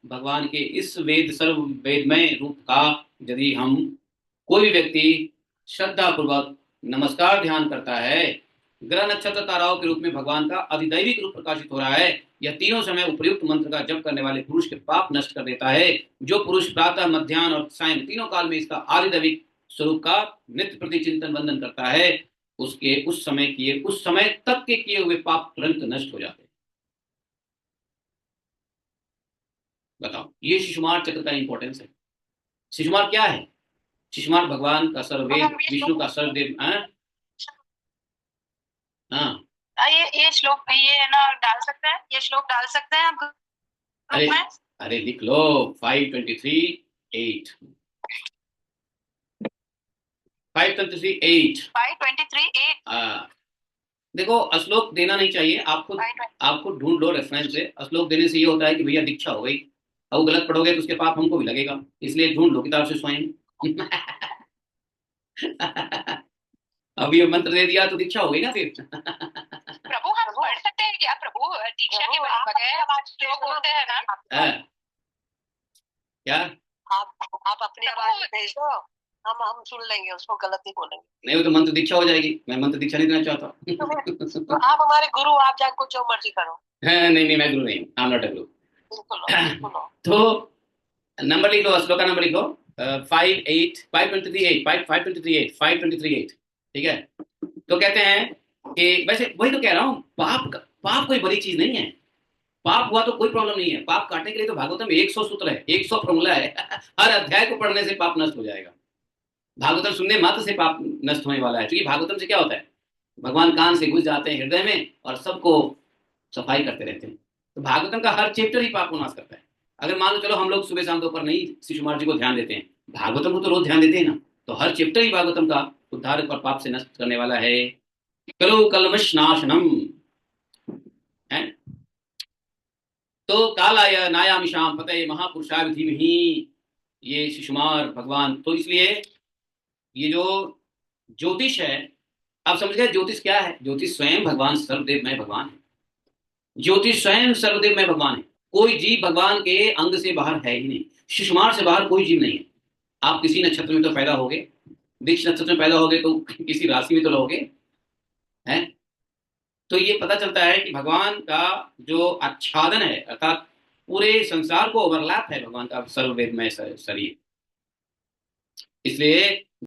भगवान के इस वेद सर्व वेदमय रूप का यदि हम कोई भी व्यक्ति श्रद्धा पूर्वक नमस्कार ध्यान करता है, ग्रह नक्षत्र ताराओं के रूप में भगवान का अधिदैविक रूप प्रकाशित हो रहा है। यह तीनों समय उपयुक्त मंत्र का जप करने वाले पुरुष के पाप नष्ट कर देता है। जो पुरुष प्रातः, मध्याह्न और सायं तीनों काल में इसका आदिदैविक स्वरूप का नित्य प्रति चिंतन वंदन करता है, उसके उस समय तक के किए हुए पाप तुरंत नष्ट हो जाते हैं। बताओ, ये शिशुमार चक्र का इंपॉर्टेंस है। शिशुमार क्या है? शिशुमार भगवान का सर्ववेद, विष्णु का सर्वदेव। हाँ, ये श्लोक ये है ना, डाल सकते हैं, ये श्लोक डाल सकते हैं हम अरे ग्रुप में? अरे लिख लो 523:8। 523:8। 523:8। देखो, श्लोक देना नहीं चाहिए आपको ढूंढ लो रेफरेंस से। श्लोक देने से ये होता है कि भैया दीक्षा हो गई, और वो गलत पढ़ोगे तो उसके पाप हमको भी लगेगा, इसलिए ढूंढ लो किताब से स्वयं। अभी ये मंत्र दे दिया तो दीक्षा हो गई ना फिर। प्रभु हम पढ़ सकते हैं क्या प्रभु? दीक्षा के बगैर श्लोक होते हैं ना? हाँ, क्या? आप अपनी आवाज भेज दो, हम सुन लेंगे, उसको गलत नहीं बोलेंगे। नहीं, वो तो मंत्र दीक्षा हो जाएगी। मैं मंत्र दीक्षा नहीं देना चाहता। तो आप हमारे गुरु, आप जाकर जो मर्जी करो। हाँ, नहीं, मैं गुरु नहीं हूँ, आई एम नॉट अ गुरु। बिल्कुल। तो नंबर लिख लो, श्लोक का नंबर लिख लो। 523:8 ठीक है। तो कहते हैं कि वैसे वही तो कह रहा हूँ, पाप कोई बड़ी चीज नहीं है। पाप हुआ तो कोई प्रॉब्लम नहीं है। पाप काटने के लिए तो भागवतम में 100 सूत्र है, 100 फॉर्मूला है। हर अध्याय को पढ़ने से पाप नष्ट हो जाएगा। भागवतम सुनने मात्र से पाप नष्ट होने वाला है। क्योंकि भागवतम से क्या होता है, भगवान कान से घुस जाते हैं हृदय में और सबको सफाई करते रहते हैं। तो भागवतम का हर चैप्टर ही पाप को नाश करता है। अगर मान लो चलो हम लोग सुबह शाम दोपहर नहीं शिशु कुमार जी को ध्यान देते हैं, भागवतम को तो रोज ध्यान देते हैं ना, तो हर चैप्टर ही भागवतम का उद्धारक और पाप से नष्ट करने वाला है। कलो कलमश नाशनम है। तो कालाय नायामिशाम पतये महापुरुषाय धीमहि, ये शिशुमार भगवान। तो इसलिए ये जो ज्योतिष है, आप समझ गए ज्योतिष क्या है? ज्योतिष स्वयं भगवान सर्वदेव में भगवान है। ज्योतिष स्वयं सर्वदेव में भगवान है। कोई जीव भगवान के अंग से बाहर है ही नहीं। शिशुमार से बाहर कोई जीव नहीं है। आप किसी नक्षत्र में तो पैदा होगे, वृक्ष नक्षत्र में पैदा होगे तो किसी राशि में तो रहोगे, हैं? तो ये पता चलता है कि भगवान का जो आच्छादन है, अर्थात पूरे संसार को ओवरलैप है भगवान का सर्ववेदमय शरीर। इसलिए